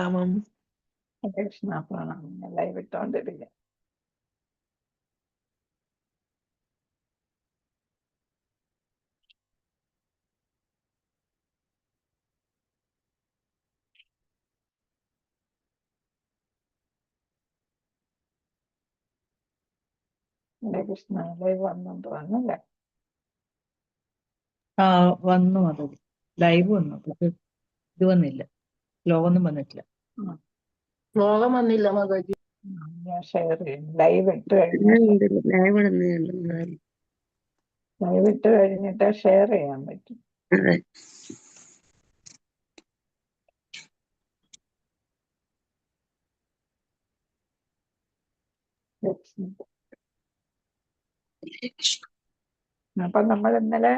പ്രണാമം. കൃഷ്ണ പ്രണാമം. ലൈവ് ഇട്ടോണ്ടിരിക്കുക. ഹരേ കൃഷ്ണ. ലൈവ് വന്നോണ്ട് വന്നല്ലേ? വന്നു. അത് ലൈവ് വന്നു. പക്ഷെ ഇത് വന്നില്ല, ലോഗൊന്നും വന്നിട്ടില്ല. ലോകം വന്നില്ല മാതാജി. ഞാൻ ഷെയർ ചെയ്യും. ലൈവ് ഇട്ട് കഴിഞ്ഞിട്ട് ഷെയർ ചെയ്യാൻ പറ്റും. അപ്പൊ നമ്മൾ ഇന്നലെ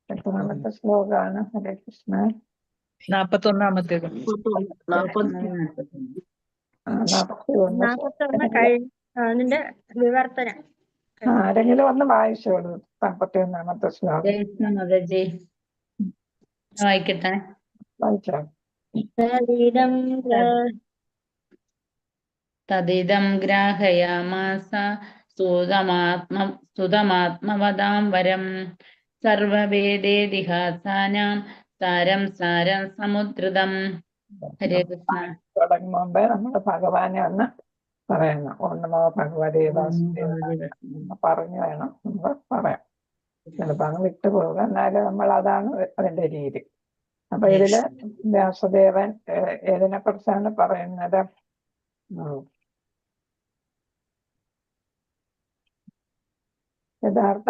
എത്രാമത്തെ ശ്ലോകമാണ്? ഹരേ കൃഷ്ണ. 41-ാമത്തേത്. 41 വിവർത്തനം ആരെങ്കിലും ഒന്ന് വായിച്ചോളൂ. 41-ാമത്തെ ശ്ലോകം വായിക്കട്ടെ. വായിച്ചോ. തദിദം ഗ്രാഹയാമാസ സുതമാത്മവതാം വരം സർവവേദേതിഹാസാനാം സാരം സാരം സമുദ്രതം. ഹരേ കൃഷ്ണ. തുടങ്ങും മുമ്പേ നമ്മുടെ ഭഗവാനെ ഒന്ന് പറയണം. ഓണമോ ഭഗവതേ വാസുദേവായ പറഞ്ഞു വേണം നമ്മൾ പറയാം. ചിലപ്പോ അങ്ങ് വിട്ടുപോകുക. എന്നാലും നമ്മൾ അതാണ് അതിന്റെ രീതി. അപ്പൊ ഇതില് വ്യാസദേവൻ ഏതിനെ കുറിച്ചാണ് പറയുന്നത്? യഥാർത്ഥ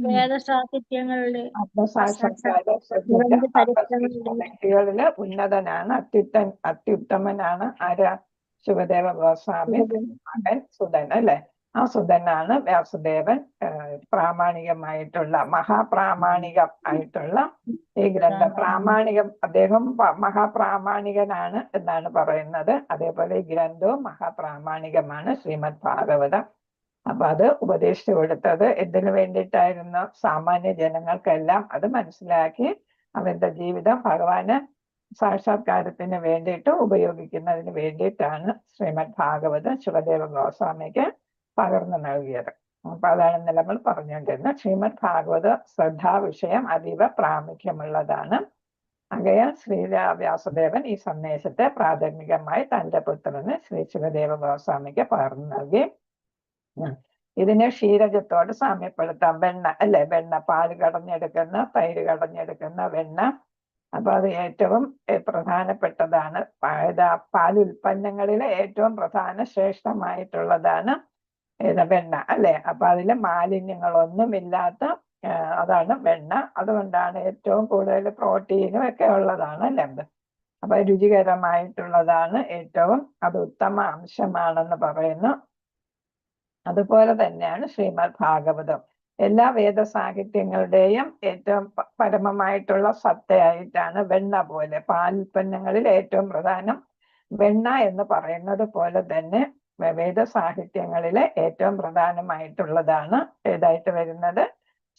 വേദസാഹിത്യങ്ങളുടെ വ്യക്തികളില് ഉന്നതനാണ്, അത്യുത്തമനാണ്. ആരാ? ശുകദേവ ഗോസ്വാമി മകൻ സുധൻ അല്ലെ? ആ സുധനാണ് വ്യാസദേവൻ മഹാപ്രാമാണികം ആയിട്ടുള്ള ഈ ഗ്രന്ഥം. അദ്ദേഹം മഹാപ്രാമാണികനാണ് എന്നാണ് പറയുന്നത്. അതേപോലെ ഈ ഗ്രന്ഥവും മഹാപ്രാമാണികമാണ്, ശ്രീമദ് ഭാഗവതം. അപ്പൊ അത് ഉപദേശിച്ചു കൊടുത്തത് എന്തിനു വേണ്ടിയിട്ടായിരുന്നു? സാമാന്യ ജനങ്ങൾക്കെല്ലാം അത് മനസ്സിലാക്കി അവരുടെ ജീവിതം ഭഗവാന് സാക്ഷാത്കാരത്തിന് വേണ്ടിയിട്ട് ഉപയോഗിക്കുന്നതിന് വേണ്ടിയിട്ടാണ് ശ്രീമദ് ഭാഗവതം ശുകദേവ ഗോസ്വാമിക്ക് പകർന്നു നൽകിയത്. അപ്പൊ അതാണ് നമ്മൾ പറഞ്ഞുകൊണ്ടിരുന്നത്. ശ്രീമദ് ഭാഗവത ശ്രദ്ധാ വിഷയം അതീവ പ്രാമുഖ്യമുള്ളതാണ്. ആകയാൽ വ്യാസദേവൻ ഈ സന്ദേശത്തെ പ്രാഥമികമായി തന്റെ പുത്രന് ശ്രീ ശുകദേവ ഗോസ്വാമിക്ക് പകർന്നു നൽകി. ഇതിനെ ക്ഷീരജത്തോട് സാമ്യപ്പെടുത്താം. വെണ്ണ അല്ലെ? വെണ്ണ, പാല് കടഞ്ഞെടുക്കുന്ന, തൈര് കടഞ്ഞെടുക്കുന്ന വെണ്ണ. അപ്പൊ അത് ഏറ്റവും പ്രധാനപ്പെട്ടതാണ്. പാലുൽപ്പന്നങ്ങളിലെ ഏറ്റവും ശ്രേഷ്ഠമായിട്ടുള്ളതാണ് വെണ്ണ അല്ലെ? അപ്പൊ അതില് മാലിന്യങ്ങളൊന്നുമില്ലാത്ത അതാണ് വെണ്ണ. അതുകൊണ്ടാണ് ഏറ്റവും കൂടുതൽ പ്രോട്ടീനും ഒക്കെ ഉള്ളതാണ് അല്ലെ? അപ്പൊ രുചികരമായിട്ടുള്ളതാണ് ഏറ്റവും. അത് ഉത്തമ അംശമാണെന്ന് പറയുന്നു. അതുപോലെ തന്നെയാണ് ശ്രീമദ് ഭാഗവതം. എല്ലാ വേദസാഹിത്യങ്ങളുടെയും ഏറ്റവും പരമമായിട്ടുള്ള സത്തയായിട്ടാണ് വെണ്ണ പോലെ. പാലുൽപ്പന്നങ്ങളിൽ ഏറ്റവും പ്രധാനം വെണ്ണ എന്ന് പറയുന്നത് പോലെ തന്നെ വേദസാഹിത്യങ്ങളിലെ ഏറ്റവും പ്രധാനമായിട്ടുള്ളതാണ് ഏതായിട്ട് വരുന്നത്?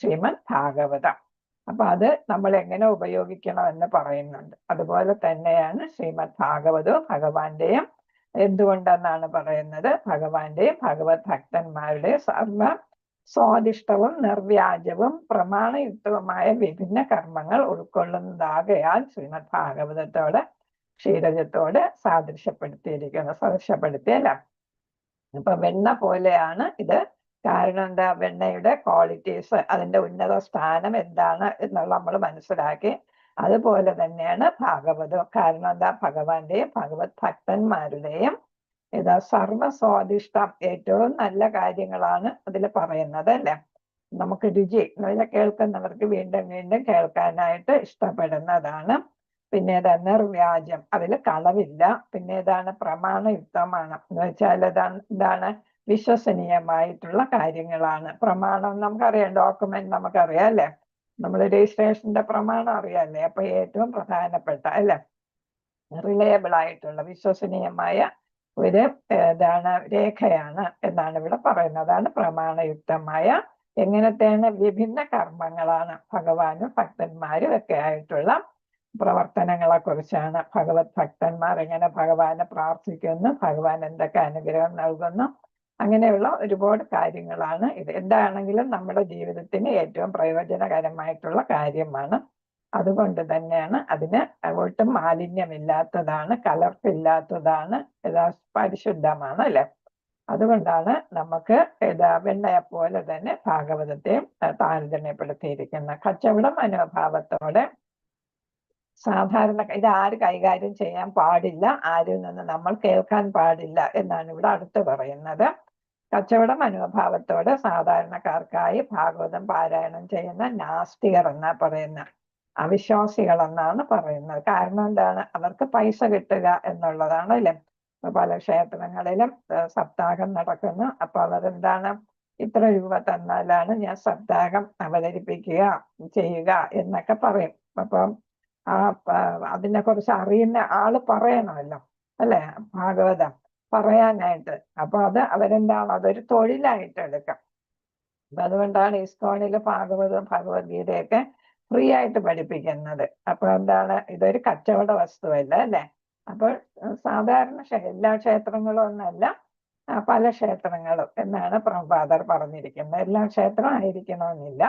ശ്രീമദ് ഭാഗവതം. അപ്പൊ അത് നമ്മൾ എങ്ങനെ ഉപയോഗിക്കണം എന്ന് പറയുന്നുണ്ട്. അതുപോലെ തന്നെയാണ് ശ്രീമദ് ഭാഗവതവും ഭഗവാന്റെയും. എന്തുകൊണ്ടെന്നാണ് പറയുന്നത്? ഭഗവാന്റെയും ഭഗവത് ഭക്തന്മാരുടെ സർവ സ്വാദിഷ്ടവും നിർവ്യാജവും പ്രമാണയുക്തവുമായ വിഭിന്ന കർമ്മങ്ങൾ ഉൾക്കൊള്ളുന്നതാകയാൽ ശ്രീമദ് ഭാഗവതത്തോട് ക്ഷീരജത്തോട് സദൃശപ്പെടുത്തിയല്ല. അപ്പൊ വെണ്ണ പോലെയാണ് ഇത്. കാരണം എന്താ? വെണ്ണയുടെ ക്വാളിറ്റീസ്, അതിന്റെ ഉന്നത സ്ഥാനം എന്താണ് എന്നുള്ള നമ്മൾ മനസ്സിലാക്കി. അതുപോലെ തന്നെയാണ് ഭാഗവതം. കാരണം എന്താ? ഭഗവാന്റെയും ഭഗവത് ഭക്തന്മാരുടെയും സർവസ്വാദിഷ്ടം, ഏറ്റവും നല്ല കാര്യങ്ങളാണ് അതിൽ പറയുന്നത് അല്ലെ? നമുക്ക് രുചി കേൾക്കുന്നവർക്ക് വീണ്ടും വീണ്ടും കേൾക്കാനായിട്ട് ഇഷ്ടപ്പെടുന്നതാണ്. പിന്നെ നിർവ്യാജം, അതിൽ കളവില്ല. പിന്നെ ഏതാണ്? പ്രമാണയുക്തമാണ് എന്ന് വെച്ചാൽ എന്താണ്? വിശ്വസനീയമായിട്ടുള്ള കാര്യങ്ങളാണ്. പ്രമാണം നമുക്കറിയാം, ഡോക്യുമെന്റ് നമുക്കറിയാം അല്ലെ? നമ്മൾ രജിസ്ട്രേഷന്റെ പ്രമാണം അറിയാല്ലേ? അപ്പൊ ഏറ്റവും പ്രധാനപ്പെട്ട അല്ലെ, റിലയബിൾ ആയിട്ടുള്ള വിശ്വസനീയമായ ഒരു രേഖയാണ് എന്നാണ് ഇവിടെ പറയുന്നത്. അതാണ് പ്രമാണയുക്തമായ. എങ്ങനത്തെയാണ്? വിഭിന്ന കർമ്മങ്ങളാണ്. ഭഗവാനും ഭക്തന്മാരും ഒക്കെ ആയിട്ടുള്ള പ്രവർത്തനങ്ങളെ കുറിച്ചാണ്. ഭഗവത് ഭക്തന്മാർ എങ്ങനെ ഭഗവാനെ പ്രാർത്ഥിക്കുന്നു, ഭഗവാൻ എന്തൊക്കെ അനുഗ്രഹം നൽകുന്നു, അങ്ങനെയുള്ള ഒരുപാട് കാര്യങ്ങളാണ് ഇത്. എന്താണെങ്കിലും നമ്മുടെ ജീവിതത്തിന് ഏറ്റവും പ്രയോജനകരമായിട്ടുള്ള കാര്യമാണ്. അതുകൊണ്ട് തന്നെയാണ് അതിന് ഒട്ടും മാലിന്യമില്ലാത്തതാണ്, കലർപ്പില്ലാത്തതാണ്, പരിശുദ്ധമാണ് അല്ലെ. അതുകൊണ്ടാണ് നമുക്ക് വെണ്ണയെ പോലെ തന്നെ ഭാഗവതത്തെയും താരതമ്യപ്പെടുത്തിയിരിക്കുന്നത്. കച്ചവട മനോഭാവത്തോടെ സാധാരണ ഇത് ആര് കൈകാര്യം ചെയ്യാൻ പാടില്ല, ആരിൽ നിന്ന് നമ്മൾ കേൾക്കാൻ പാടില്ല എന്നാണ് ഇവിടെ അടുത്ത് പറയുന്നത്. കച്ചവട മനോഭാവത്തോടെ സാധാരണക്കാർക്കായി ഭാഗവതം പാരായണം ചെയ്യുന്ന നാസ്തികർ എന്നാ പറയുന്ന, അവിശ്വാസികൾ എന്നാണ് പറയുന്നത്. കാരണം എന്താണ്? അവർക്ക് പൈസ കിട്ടുക എന്നുള്ളതാണ് അല്ലെ. പല ക്ഷേത്രങ്ങളിലും സപ്താഹം നടക്കുന്നു. അപ്പൊ അവരെന്താണ്, ഇത്ര രൂപ തന്നാലാണ് ഞാൻ സപ്താഹം അവതരിപ്പിക്കുക ചെയ്യുക എന്നൊക്കെ പറയും. അപ്പം അതിനെ കുറിച്ച് അറിയുന്ന ആള് പറയണമല്ലോ അല്ലെ, ഭാഗവതം പറയാനായിട്ട്. അപ്പൊ അവരെന്താണ്, അതൊരു തൊഴിലായിട്ട് എടുക്കാം. അപ്പൊ അതുകൊണ്ടാണ് ഇസ്കോണില് ഭാഗവതവും ഭഗവത്ഗീതയൊക്കെ ഫ്രീ ആയിട്ട് പഠിപ്പിക്കുന്നത്. അപ്പൊ എന്താണ്, ഇതൊരു കച്ചവട വസ്തുവല്ല അല്ലെ. അപ്പോൾ സാധാരണ എല്ലാ ക്ഷേത്രങ്ങളും ഒന്നല്ല, പല ക്ഷേത്രങ്ങളും എന്നാണ് പ്രഭുപാദർ പറഞ്ഞിരിക്കുന്നത്. എല്ലാ ക്ഷേത്രം ആയിരിക്കണമെന്നില്ല.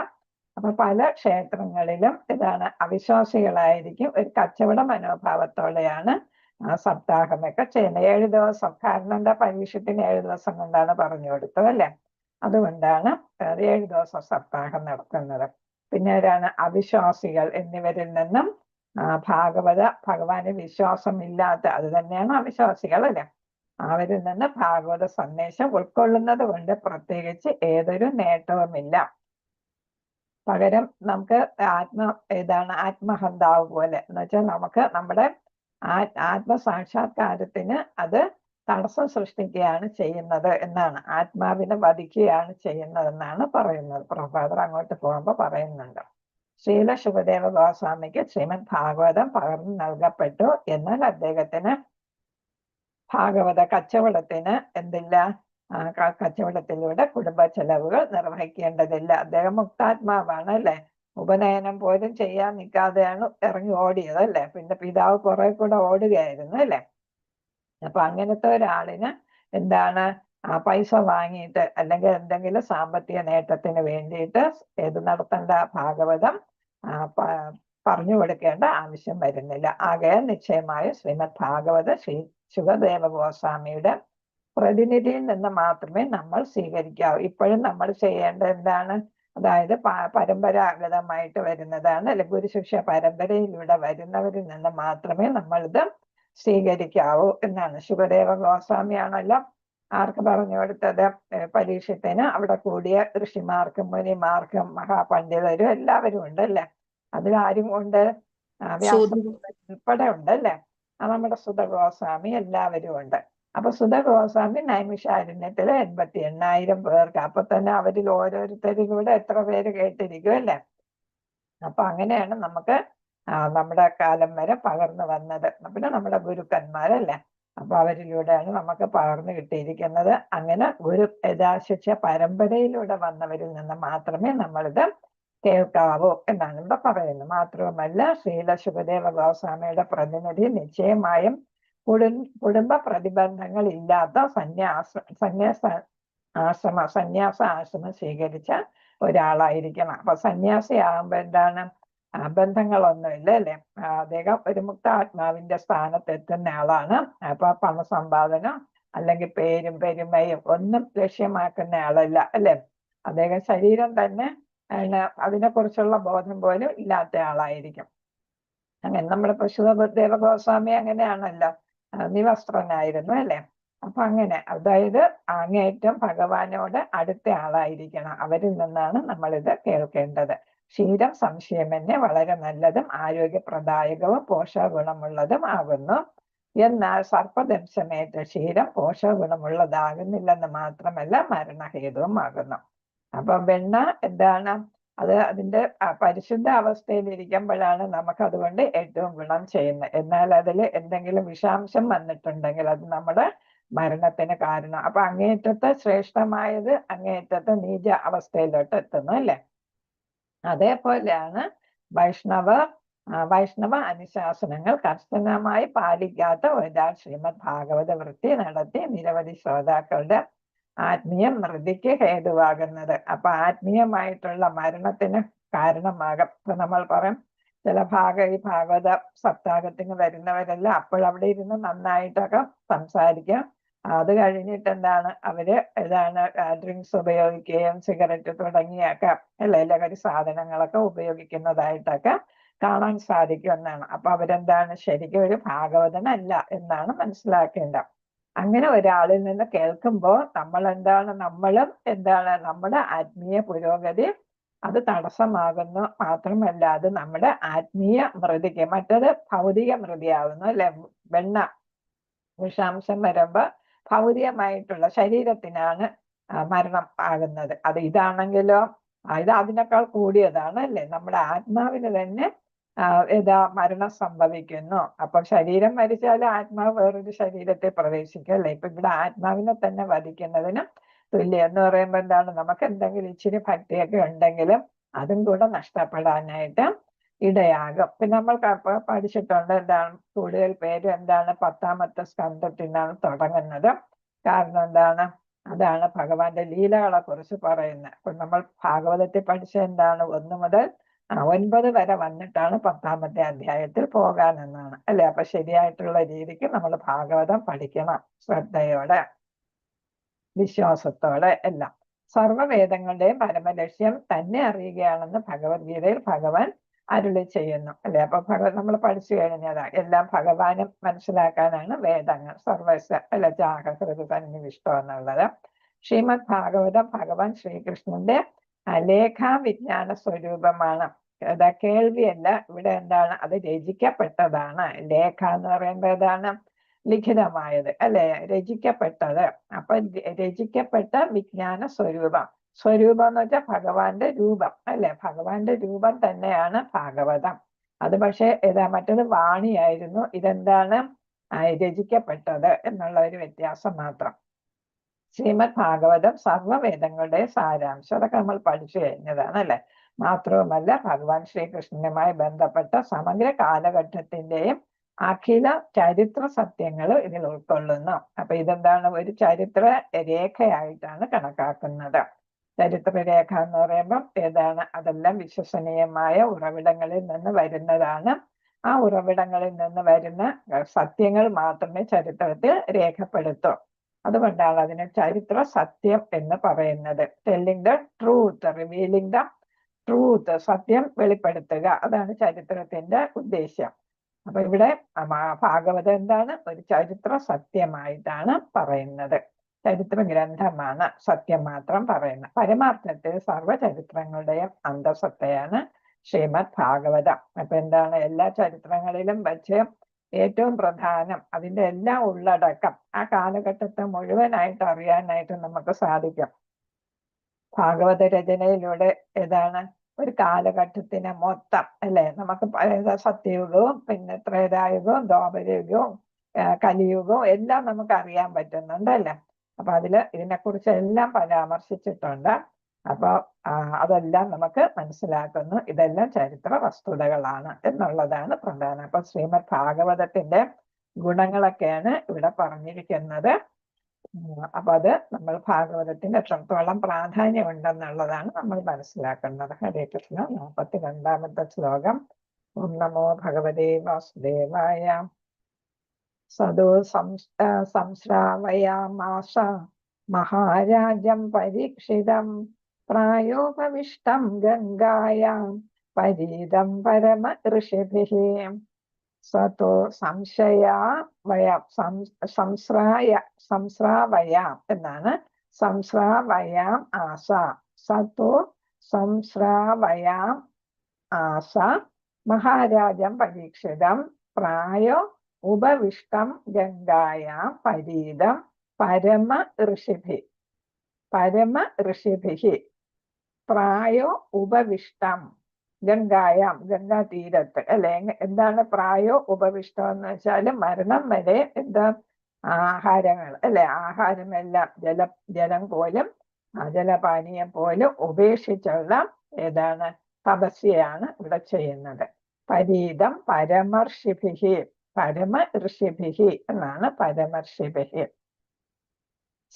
അപ്പൊ പല ക്ഷേത്രങ്ങളിലും ഇതാണ്, അവിശ്വാസികളായിരിക്കും ഒരു കച്ചവട മനോഭാവത്തോടെയാണ് സപ്താഹമൊക്കെ ചെയ്യുന്നത്. 7 ദിവസം, കാരണം എന്താ, പരീക്ഷത്തിന് 7 ദിവസം കൊണ്ടാണ് പറഞ്ഞു കൊടുത്തത് അല്ലെ. അതുകൊണ്ടാണ് 7 ദിവസം സപ്താഹം നടത്തുന്നത്. പിന്നെ ആരാണ്? അവിശ്വാസികൾ എന്നിവരിൽ നിന്നും ഭഗവാന് വിശ്വാസമില്ലാത്ത, അത് തന്നെയാണ് അവിശ്വാസികൾ അല്ലെ, അവരിൽ നിന്ന് ഭാഗവത സന്ദേശം ഉൾക്കൊള്ളുന്നത് കൊണ്ട് പ്രത്യേകിച്ച് ഏതൊരു നേട്ടവുമില്ല. പകരം നമുക്ക് ആത്മഹന്താവ് പോലെ എന്ന് വെച്ചാൽ നമുക്ക് നമ്മുടെ ആത്മസാക്ഷാത്കാരത്തിന് അത് തടസ്സം സൃഷ്ടിക്കുകയാണ് ചെയ്യുന്നത് എന്നാണ്, ആത്മാവിനെ വധിക്കുകയാണ് ചെയ്യുന്നതെന്നാണ് പറയുന്നത്. പ്രഭാതർ അങ്ങോട്ട് പോകുമ്പോൾ പറയുന്നുണ്ട്. ശ്രീല ശുഭദേവ ഗോസ്വാമിക്ക് ശ്രീമദ് ഭാഗവതം പകർന്നു നൽകപ്പെട്ടു. എന്നാൽ അദ്ദേഹത്തിന് ഭാഗവത കച്ചവടത്തിന് എന്തില്ല, കച്ചവടത്തിലൂടെ കുടുംബ ചെലവുകൾ നിർവഹിക്കേണ്ടതില്ല. അദ്ദേഹം മുക്താത്മാവാണ് അല്ലെ. ഉപനയനം പോലും ചെയ്യാൻ നിൽക്കാതെയാണ് ഇറങ്ങി ഓടിയത് അല്ലെ. പിന്നെ പിതാവ് കുറെ കൂടെ ഓടുകയായിരുന്നു അല്ലെ. അപ്പൊ അങ്ങനത്തെ ഒരാളിന് എന്താണ്, പൈസ വാങ്ങിയിട്ട് അല്ലെങ്കിൽ എന്തെങ്കിലും സാമ്പത്തിക നേട്ടത്തിന് വേണ്ടിയിട്ട് നടത്തേണ്ട ഭാഗവതം പറഞ്ഞു കൊടുക്കേണ്ട ആവശ്യം വരുന്നില്ല. ആകയാൽ നിശ്ചയമായും ശ്രീമദ് ഭാഗവത ശ്രീ ശുഭദേവ ഗോസ്വാമിയുടെ പ്രതിനിധിയിൽ നിന്ന് മാത്രമേ നമ്മൾ സ്വീകരിക്കാവൂ. ഇപ്പോഴും നമ്മൾ ചെയ്യേണ്ടത് എന്താണ്, അതായത് പരമ്പരാഗതമായിട്ട് വരുന്നതാണ് അല്ലെ, ഗുരുശിക്ഷ പരമ്പരയിലൂടെ വരുന്നവരിൽ നിന്ന് മാത്രമേ നമ്മളിത് സ്വീകരിക്കാവൂ എന്നാണ്. ശുഭദേവ ഗോസ്വാമിയാണല്ലോ ആർക്ക് പറഞ്ഞു കൊടുത്തത്? പരീക്ഷത്തിന് അവിടെ കൂടിയ ഋഷിമാർക്കും മുനിമാർക്കും മഹാപണ്ഡിതരും എല്ലാവരും ഉണ്ട് അല്ലെ. അതിലാരും ഉണ്ട്? ഉൾപ്പെടെ ഉണ്ടല്ലേ. നമ്മുടെ സുധ ഗോസ്വാമി എല്ലാവരും ഉണ്ട്. അപ്പൊ സുധ ഗോസ്വാമി നൈമിഷാരണ്യത്തില് 88,000 പേർക്ക്, അപ്പൊ തന്നെ അവരിൽ ഓരോരുത്തരിലൂടെ എത്ര പേര് കേട്ടിരിക്കും അല്ലെ. അപ്പൊ അങ്ങനെയാണ് നമുക്ക് നമ്മുടെ കാലം വരെ പകർന്നു വന്നത്. പിന്നെ നമ്മുടെ ഗുരുക്കന്മാരല്ലേ, അപ്പൊ അവരിലൂടെയാണ് നമുക്ക് പകർന്നു കിട്ടിയിരിക്കുന്നത്. അങ്ങനെ ഗുരു യഥാശിക്ഷ പരമ്പരയിലൂടെ വന്നവരിൽ നിന്ന് മാത്രമേ നമ്മളിത് കേൾക്കാവൂ എന്നാണ് ഇവിടെ പറയുന്നത്. മാത്രവുമല്ല, ശ്രീല ശുഭദേവ ഗോസ്വാമിയുടെ പ്രതിനിധി നിശ്ചയമായും കുടുംബ പ്രതിബന്ധങ്ങൾ ഇല്ലാത്ത സന്യാസ ആശ്രമം സ്വീകരിച്ച ഒരാളായിരിക്കണം. അപ്പൊ സന്യാസി ആകുമ്പോ എന്താണ്, ബന്ധങ്ങളൊന്നുമില്ല അല്ലെ. അദ്ദേഹം ഒരു മുക്ത ആത്മാവിന്റെ സ്ഥാനത്ത് എത്തുന്ന ആളാണ്. അപ്പൊ പണസമ്പാദനം അല്ലെങ്കിൽ പേരും പെരുമയും ഒന്നും ലക്ഷ്യമാക്കുന്ന ആളല്ല അല്ലെ. അദ്ദേഹം ശരീരം തന്നെ അതിനെക്കുറിച്ചുള്ള ബോധം പോലും ഇല്ലാത്ത ആളായിരിക്കും. അങ്ങനെ നമ്മുടെ ശുഭദേവ ഗോസ്വാമി അങ്ങനെയാണല്ലോ, നിവസ്ത്രനായിരുന്നു അല്ലെ. അപ്പൊ അങ്ങനെ, അതായത് അങ്ങേറ്റം ഭഗവാനോട് അടുത്ത ആളായിരിക്കണം. അവരിൽ നിന്നാണ് നമ്മളിത് കേൾക്കേണ്ടത്. ക്ഷീരം സംശയമന്യേ വളരെ നല്ലതും ആരോഗ്യപ്രദായകവും പോഷകഗുണമുള്ളതും ആകുന്നു. എന്നാൽ സർപ്പദംശമേറ്റ ക്ഷീരം പോഷകഗുണമുള്ളതാകുന്നില്ലെന്ന് മാത്രമല്ല മരണഹേതുവും ആകുന്നു. അപ്പൊ വെണ്ണ എന്താണ്, അത് അതിന്റെ പരിശുദ്ധ അവസ്ഥയിലിരിക്കുമ്പോഴാണ് നമുക്ക് അതുകൊണ്ട് ഏറ്റവും ഗുണം ചെയ്യുന്നത്. എന്നാൽ അതിൽ എന്തെങ്കിലും വിഷാംശം വന്നിട്ടുണ്ടെങ്കിൽ അത് നമ്മുടെ മരണത്തിന് കാരണം. അപ്പൊ അങ്ങേറ്റത്തെ ശ്രേഷ്ഠമായത് അങ്ങേറ്റത്തെ നീച അവസ്ഥയിലോട്ട് എത്തുന്നു അല്ലെ. അതേപോലെയാണ് വൈഷ്ണവർ വൈഷ്ണവ അനുശാസനങ്ങൾ കർശനമായി പാലിക്കാത്ത ഒരാൾ ശ്രീമദ് ഭാഗവത വൃത്തി നടത്തി നിരവധി ശ്രോതാക്കളുടെ ആത്മീയ മൃതിക്ക് ഹേതുവാകുന്നത്. അപ്പൊ ആത്മീയമായിട്ടുള്ള മരണത്തിന് കാരണമാകും. ഇപ്പൊ നമ്മൾ പറയും ചില ഈ ഭാഗവത സപ്താഹത്തിന് വരുന്നവരെല്ലാം അപ്പോഴവിടെ ഇരുന്ന് നന്നായിട്ടൊക്കെ സംസാരിക്കാം. അത് കഴിഞ്ഞിട്ട് എന്താണ് അവര് ഡ്രിങ്ക്സ് ഉപയോഗിക്കുകയും സിഗരറ്റ് തുടങ്ങിയൊക്കെ ലഹരി സാധനങ്ങളൊക്കെ ഉപയോഗിക്കുന്നതായിട്ടൊക്കെ കാണാൻ സാധിക്കും എന്നാണ്. അപ്പൊ അവരെന്താണ് ശരിക്കും ഒരു ഭാഗവതനല്ല എന്നാണ് മനസ്സിലാക്കേണ്ടത്. അങ്ങനെ ഒരാളിൽ നിന്ന് കേൾക്കുമ്പോൾ നമ്മളും നമ്മുടെ ആത്മീയ പുരോഗതി അത് തടസ്സമാകുന്നു. മാത്രമല്ല അത് നമ്മുടെ ആത്മീയ മൃതിക്ക്, മറ്റത് ഭൗതിക മൃതിയാവുന്നു അല്ലെ. വിഷാംശം വരുമ്പോ ഭൗതികമായിട്ടുള്ള ശരീരത്തിനാണ് മരണം ആകുന്നത്. ഇതാണെങ്കിലോ ഇത് അതിനേക്കാൾ കൂടിയതാണ് അല്ലെ. നമ്മുടെ ആത്മാവിന് തന്നെ മരണം സംഭവിക്കുന്നു. അപ്പൊ ശരീരം മരിച്ചാൽ ആത്മാവ് വേറൊരു ശരീരത്തെ പ്രവേശിക്കും അല്ലെ. ഇപ്പൊ ഇവിടെ ആത്മാവിനെ തന്നെ വധിക്കുന്നതിന് തുല്യം എന്ന് പറയുമ്പോൾ നമുക്ക് എന്തെങ്കിലും ഇച്ചിരി ഭക്തിയൊക്കെ ഉണ്ടെങ്കിലും അതും കൂടെ നഷ്ടപ്പെടാനായിട്ട് ഇടയാകും. പിന്നെ നമ്മൾ പഠിച്ചിട്ടുണ്ട് കൂടുതൽ പേര് 10ാമത്തെ സ്കന്ധത്തിനാണ് തുടങ്ങുന്നത്. കാരണം അതാണ് ഭഗവാന്റെ ലീലകളെ കുറിച്ച് പറയുന്നത്. അപ്പൊ നമ്മൾ ഭാഗവതത്തിൽ പഠിച്ച 1 മുതൽ 9 വരെ വന്നിട്ടാണ് 10ാമത്തെ അധ്യായത്തിൽ പോകാനെന്നാണ് അല്ലെ. അപ്പൊ ശരിയായിട്ടുള്ള രീതിക്ക് നമ്മൾ ഭാഗവതം പഠിക്കണം, ശ്രദ്ധയോടെ വിശ്വാസത്തോടെ എല്ലാം. സർവ്വവേദങ്ങളുടെയും പരമലക്ഷ്യം തന്നെ അറിയുകയാണെന്ന് ഭഗവത്ഗീതയിൽ ഭഗവാൻ അരുളി ചെയ്യുന്നു അല്ലെ. അപ്പൊ നമ്മൾ പഠിച്ചു കഴിഞ്ഞതാ എല്ലാം ഭഗവാനും മനസ്സിലാക്കാനാണ് വേദങ്ങൾ. സർവസ്വ അല്ലെ ജാഗ്രത സന്നിവിഷ്ടം എന്നുള്ളത്. ശ്രീമദ് ഭാഗവതം ഭഗവാൻ ശ്രീകൃഷ്ണന്റെ ലേഖാവിജ്ഞാന സ്വരൂപമാണ്. കേൾവിയല്ല, ഇവിടെ അത് രചിക്കപ്പെട്ടതാണ്. ലേഖ എന്ന് പറയുമ്പോൾ ലിഖിതമായത് അല്ലെ, രചിക്കപ്പെട്ടത്. അപ്പൊ രചിക്കപ്പെട്ട വിജ്ഞാന സ്വരൂപം. സ്വരൂപം എന്ന് വെച്ചാൽ ഭഗവാന്റെ രൂപം അല്ലെ. ഭഗവാന്റെ രൂപം തന്നെയാണ് ഭാഗവതം. അത് പക്ഷെ മറ്റത് വാണിയായിരുന്നു, രചിക്കപ്പെട്ടത് എന്നുള്ള ഒരു വ്യത്യാസം മാത്രം. ശ്രീമദ് ഭാഗവതം സർവ്വവേദങ്ങളുടെ സാരാംശം, അതൊക്കെ നമ്മൾ പഠിച്ചു കഴിഞ്ഞതാണ് അല്ലെ. മാത്രവുമല്ല ഭഗവാൻ ശ്രീകൃഷ്ണനുമായി ബന്ധപ്പെട്ട സമഗ്ര കാലഘട്ടത്തിന്റെയും അഖില ചരിത്ര സത്യങ്ങൾ ഇതിൽ ഉൾക്കൊള്ളുന്നു. അപ്പൊ ഒരു ചരിത്ര രേഖയായിട്ടാണ് കണക്കാക്കുന്നത്. ചരിത്രരേഖ എന്ന് പറയുമ്പോൾ അതെല്ലാം വിശ്വസനീയമായ ഉറവിടങ്ങളിൽ നിന്ന് വരുന്നതാണ്. ആ ഉറവിടങ്ങളിൽ നിന്ന് വരുന്ന സത്യങ്ങൾ മാത്രമേ ചരിത്രത്തിൽ രേഖപ്പെടുത്തൂ. അതുകൊണ്ടാണ് അതിനെ ചരിത്ര സത്യം എന്ന് പറയുന്നത്. Telling the truth, revealing the truth, സത്യം വെളിപ്പെടുത്തുക, അതാണ് ചരിത്രത്തിന്റെ ഉദ്ദേശ്യം. അപ്പൊ ഇവിടെ ഭാഗവതം ഒരു ചരിത്ര സത്യമായിട്ടാണ് പറയുന്നത്. ചരിത്ര ഗ്രന്ഥമാണ്, സത്യം മാത്രം പറയുന്നത്. പരമാർത്ഥത്തിൽ സർവ്വചരിത്രങ്ങളുടെയും അന്തസത്തയാണ് ശ്രീമദ് ഭാഗവതം. അപ്പൊ എല്ലാ ചരിത്രങ്ങളിലും വെച്ച് ഏറ്റവും പ്രധാനം അതിന്റെ എല്ലാം ഉള്ളടക്കം ആ കാലഘട്ടത്തെ മുഴുവനായിട്ട് അറിയാനായിട്ട് നമുക്ക് സാധിക്കും. ഭാഗവത രചനയിലൂടെ ഒരു കാലഘട്ടത്തിനെ മൊത്തം അല്ലെ നമുക്ക് സത്യയുഗവും പിന്നെ ത്രേതായുഗവും ദ്വാപരയുഗവും കലിയുഗവും എല്ലാം നമുക്ക് അറിയാൻ പറ്റുന്നുണ്ട് അല്ലെ. അപ്പൊ ഇതിനെക്കുറിച്ച് എല്ലാം പരാമർശിച്ചിട്ടുണ്ട്. അപ്പൊ അതെല്ലാം നമുക്ക് മനസ്സിലാക്കുന്നു. ഇതെല്ലാം ചരിത്ര വസ്തുതകളാണ് എന്നുള്ളതാണ് പ്രധാനം. അപ്പൊ ശ്രീമദ് ഭാഗവതത്തിന്റെ ഗുണങ്ങളൊക്കെയാണ് ഇവിടെ പറഞ്ഞിരിക്കുന്നത്. അപ്പൊ അത് നമ്മൾ ഭാഗവതത്തിന് എത്രത്തോളം പ്രാധാന്യം ഉണ്ടെന്നുള്ളതാണ് നമ്മൾ മനസ്സിലാക്കുന്നത്. ഹരേ കൃഷ്ണ. 42ാമത്തെ ശ്ലോകം. ഓം നമോ ഭഗവതേ വാസുദേവായ. സദോ സംശ്രാവയാമാശ മഹാരാജം പരീക്ഷിതം പ്രായോപവിഷ്ടം ഗംഗായാം പരീതം പരമ ഋഷിഭിഃ. സതോ സംശ്രാവയാം എന്നാണ്. സംശ്രാവയാം ആസ. സതോ സംശ്രാവയാം ആസ മഹാരാജം പരീക്ഷിതം പ്രായോ ഉപവിഷ്ടം ഗംഗായാം പരീതം പരമ ഋഷിഭിഃ. പരമ ഋഷിഭിഃ. പ്രായോ ഉപവിഷ്ടം ഗംഗായാം, ഗംഗാ തീരത്ത് അല്ലെ. എന്താണ് പ്രായോ ഉപവിഷ്ടം എന്ന് വെച്ചാൽ മരണം വരെ ആഹാരങ്ങൾ അല്ലെ, ആഹാരമെല്ലാം ജലം പോലും ജലപാനീയം പോലും ഉപേക്ഷിച്ചുള്ള തപസ്യയാണ് ഇവിടെ ചെയ്യുന്നത്. പരീതം പരമർഷിഭിഹി. പരമ ഋഷിഭിഹി എന്നാണ് പരമർഷിഭിഹി.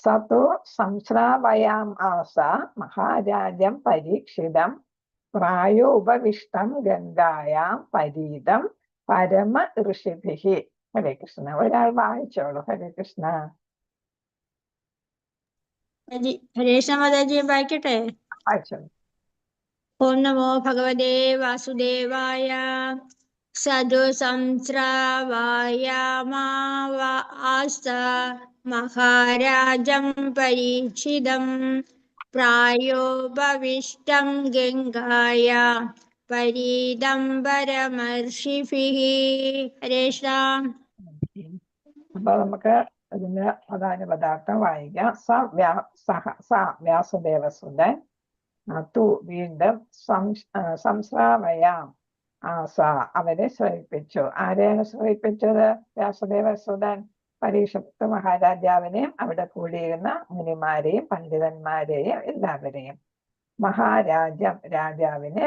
സതു സംശ്രാവയാം ആസ മഹാരാജം പരീക്ഷിതം പ്രായോപവിഷ്ടം ഗംഗായാം പരീതം പരമ ഋഷിഭിഹി. ഹരേ കൃഷ്ണ. ഒരാൾ വായിച്ചോളൂ. ഹരേ കൃഷ്ണ. ഹരേഷ മാതാജി വായിക്കട്ടെ. വായിച്ചോളൂ. ഓം നമോ ഭഗവതേ വാസുദേവായ. സദു സംസ്രവായാമാവാസ മഹാരാജം പരീക്ഷിതം പ്രായോപവിഷ്ടം ഗംഗായ പരീതം പരമർഷിഭിഃ. ഹരേഷ. അപ്പൊ നമുക്ക് അതിന്റെ പ്രധാനപദാർത്ഥം വായിക്കാം. വ്യാസദേവസുതൻ തു വീണ്ടും സംശ്രാവയാം ആസ അവരെ ശ്രവിപ്പിച്ചു. ആരെയാണ് ശ്രവിപ്പിച്ചത്? വ്യാസദേവസുതൻ പരീക്ഷത്ത് മഹാരാജാവിനെയും അവിടെ കൂടിയിരുന്ന മുനിമാരെയും പണ്ഡിതന്മാരെയും എല്ലാവരെയും. മഹാരാജം രാജാവിനെ